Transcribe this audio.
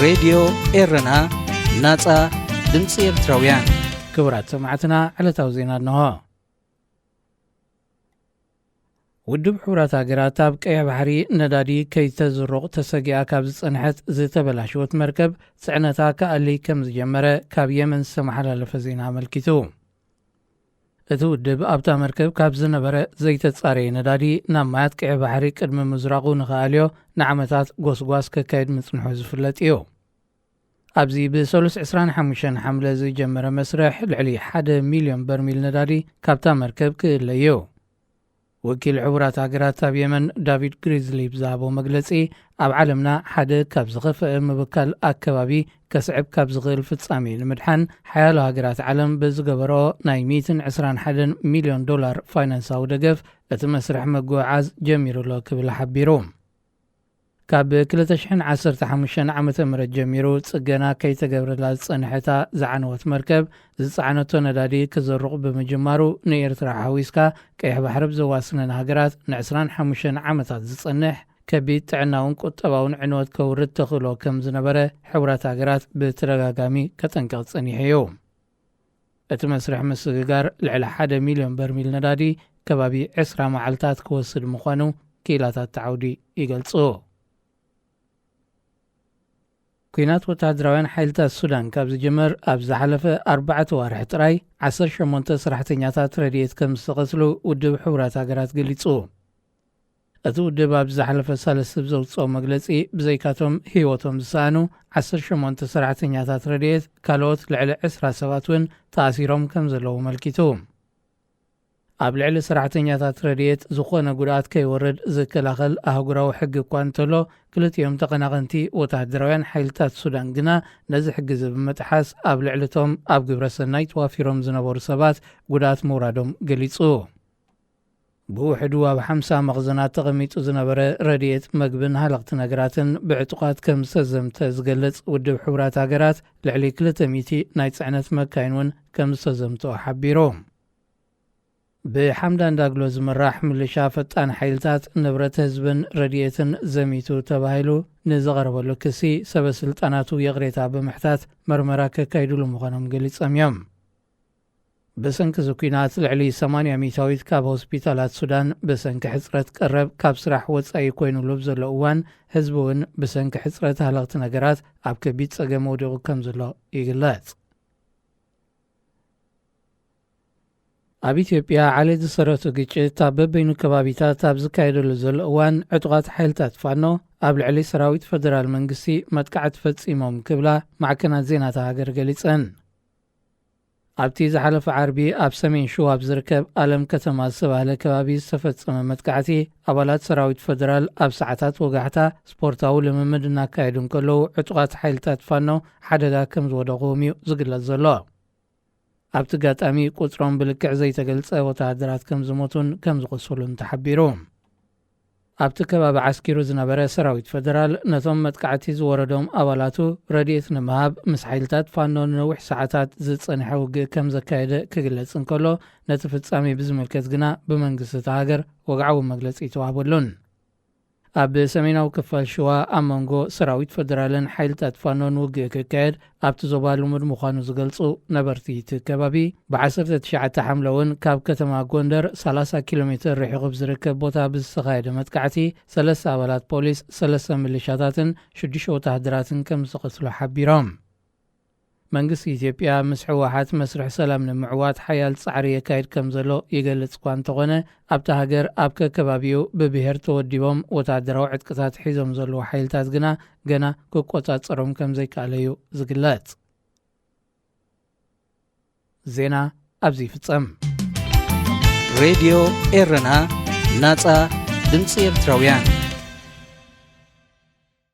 راديو إيرنا ناصع ድምፂ ኤርትራውያን ክቡራት ሰማዕትና ዕለታዊ ዜና እንሆ። ውድብ ሕቡራት ሃገራት ኣብ ቀይሕ ባሕሪ ነዳዲ ከይተዝሩቕ ተሰጊኣ ካብ ዝጸንሐት ዝተበላሸወት መርከብ ጽዕነታ ከኣልይ ከም ዝጀመረ ካብ የመን ዝተመሓላለፈ ዜና ኣመልኪቱ። እቲ ውድብ ኣብታ መርከብ ካብ ዝነበረ ዘይተጻረየ ነዳዲ ናብ ማያት ቀይሕ ባሕሪ ቅድሚ ምዝራቑ ንኸኣልዮ ንዓመታት ጎስጓስ ከካይድ ምጽንሑ ዝፍለጥ እዩ። ኣብዚ ብ325 ሓምለ ዝጀመረ መስርሕ ልዕሊ 1 ሚልዮን በርሚል ነዳዲ ካብታ መርከብ ክእለ እዩ። ወኪል ሕቡራት ሃገራት ኣብ የመን ዳቪድ ግሪዝሊ ብዛሃቦ መግለጺ ኣብ ዓለምና ሓደ ካብ ዝኸፍአ ምብካል ኣከባቢ ከስዕብ ካብ ዝኽእል ፍጻሜ ንምድሓን ሓያሎ ሃገራት ዓለም ብዝገበሮ ናይ $121 ሚልዮን ፋይናንሳዊ ደገፍ እቲ መስርሕ መጓዓዝ ጀሚሩሎ ክብል ሓቢሩ። ካብ 2015 ዓመተ ምህረት ጀሚሩ ጽገና ከይተገብረላ ዝጸንሐታ ዝዓነወት መርከብ ዝጸዓነቶ ነዳዲ ክዘርቕ ብምጅማሩ ንኤርትራ ሓዊስካ ቀይሕ ባሕሪ ዘዋስነን ሃገራት ን25 ዓመታት ዝጸንሕ ከቢድ ጥዕናውን ቁጠባውን ዕንወት ከውርድ ተኽእሎ ከም ዝነበረ ሕቡራት ሃገራት ብተደጋጋሚ ከጠንቅቕ ጸኒሐ እዩ። እቲ መስርሕ ምስግጋር ልዕሊ 1 ሚልዮን በርሚል ነዳዲ ከባቢ 20 መዓልታት ክወስድ ምዃኑ ክኢላታት ተዓውዲ ይገልጹ። ኩናት ወተሃደራውያን ሓይልታት ሱዳን ካብ ዝጅመር ኣብ ዝሓለፈ 4 ዋርሒ ጥራይ 18 ሰራሕተኛታት ረድኤት ከም ዝተቐትሉ ውድብ ሕቡራት ሃገራት ገሊጹ። እቲ ውድብ ኣብ ዝሓለፈ ሳለስተ ዘውፅኦ መግለጺ ብዘይካቶም ህይወቶም ዝሰኣኑ 18 ሰራሕተኛታት ረድኤት ካልኦት ልዕሊ 20 ሰባት እውን ተኣሲሮም ከም ዘለዉ መልኪቱ። ኣብ ልዕሊ ሰራሕተኛታት ረድኤት ዝኾነ ጉድኣት ከይወርድ ዝከላኸል ኣህጉራዊ ሕጊ እኳ እንተሎ ክልቲኦም ተቐናቐንቲ ወተሃደራውያን ሓይልታት ሱዳን ግና ነዚ ሕጊ ብምጥሓስ ኣብ ልዕሊቶም ኣብ ግብረ ሰናይ ተዋፊሮም ዝነበሩ ሰባት ጉድኣት ምውራዶም ገሊጹ። ብውሕዱ ኣብ 50 መኽዘናት ተቐሚጡ ዝነበረ ረድኤት መግብን ሃለቕቲ ነገራትን ብዕጡቓት ከም ዝተዘምተ ዝገልጽ ውድብ ሕቡራት ሃገራት ልዕሊ 200 ናይ ጽዕነት መካይን እውን ከም ዝተዘምቶ ሓቢሩ። ብሓምዳን ዳግሎ ዝምራሕ ምልሻ ፈጣን ሓይልታት ንብረት ህዝብን ረድኤትን ዘሚቱ ተባሂሉ ንዝቐረበሉ ክሲ ሰበስልጣናቱ የቕሬታ ብምሕታት መርመራ ከካይድሉ ምዃኖም ገሊፆም እዮም። ብሰንኪ ኩናት ልዕሊ 80 ሚታዊት ካብ ሆስፒታላት ሱዳን ብሰንኪ ሕፅረት ቀረብ ካብ ስራሕ ወፃኢ ኮይኑሉ ብዘሎ እዋን ህዝቢ እውን ብሰንኪ ሕፅረት ሃለቕቲ ነገራት ኣብ ከቢድ ፀገም ወዲቑ ከም ዘሎ ይግለጽ። ኣብ ኢትዮጵያ ዓሌት ዝሰረቱ ግጭት ኣብ በበይኑ ከባቢታት ኣብ ዝካየደሉ ዘሎ እዋን ዕጡቓት ሓይልታት ፋኖ ኣብ ልዕሊ ሰራዊት ፈደራል መንግስቲ መጥቃዕቲ ፈጺሞም ክብላ ማዕከናት ዜናታ ሃገር ገሊፀን። ኣብቲ ዝሓለፈ ዓርቢ ኣብ ሰሜን ሸዋ ዝርከብ ዓለም ከተማ ዝተባህለ ከባቢ ዝተፈጸመ መጥቃዕቲ ኣባላት ሰራዊት ፈደራል ኣብ ሰዓታት ወጋሕታ ስፖርታዊ ልምምድ እናካየዱ እንከለዉ ዕጡቓት ሓይልታት ፋኖ ሓደጋ ከም ዝወደቑዎም እዩ ዝግለጽ ዘሎ። ኣብቲ ጋጣሚ ቁፅሮም ብልክዕ ዘይተገልጸ ወተሃደራት ከም ዝሞቱን ከም ዝቆሰሉን ተሓቢሩ። ኣብቲ ከባቢ ዓስኪሩ ዝነበረ ሰራዊት ፈደራል ነቶም መጥቃዕቲ ዝወረዶም ኣባላቱ ረድኤት ንምሃብ ምስ ሓይልታት ፋኖ ንነዊሕ ሰዓታት ዝጸንሐ ውግእ ከም ዘካየደ ክግለጽ እንከሎ ነቲ ፍጻሜ ብዝምልከት ግና ብመንግስቲ እታ ሃገር ወግዓዊ መግለጺ ተዋህበሉን። ኣብ ሰሜናዊ ክፋል ሸዋ ኣብ መንጎ ሰራዊት ፈደራልን ሓይልታት ፋኖን ውግእ ክካየድ ኣብቲ ዞባ ልሙድ ምዃኑ ዝገልጹ ነበርቲ እቲ ከባቢ ብ19 ሓምለ እውን ካብ ከተማ ጎንደር 30 ኪሎ ሜትር ርሒቑ ዝርከብ ቦታ ብዝተኻየደ መጥቃዕቲ 3 ኣባላት ፖሊስ 3 ሚሊሻታትን 6 ወተሃደራትን ከም ዝተቐትሉ ሓቢሮም። መንግስቲ ኢትዮጵያ ምስ ሕወሓት መስርሕ ሰላም ንምዕዋት ሓያል ጻዕሪ የካይድ ከም ዘሎ ይገልጽ እኳ እንተኾነ ኣብታ ሃገር ኣብ ከከባቢኡ ብብሔር ተወዲቦም ወተሃደራዊ ዕጥቅታት ሒዞም ዘለዉ ሓይልታት ግና ገና ክቆጻጸሮም ከም ዘይከኣለ እዩ ዝግለጽ። ዜና ኣብዚ ይፍጸም። ሬድዮ ኤረና ናጻ ድምፂ ኤርትራውያን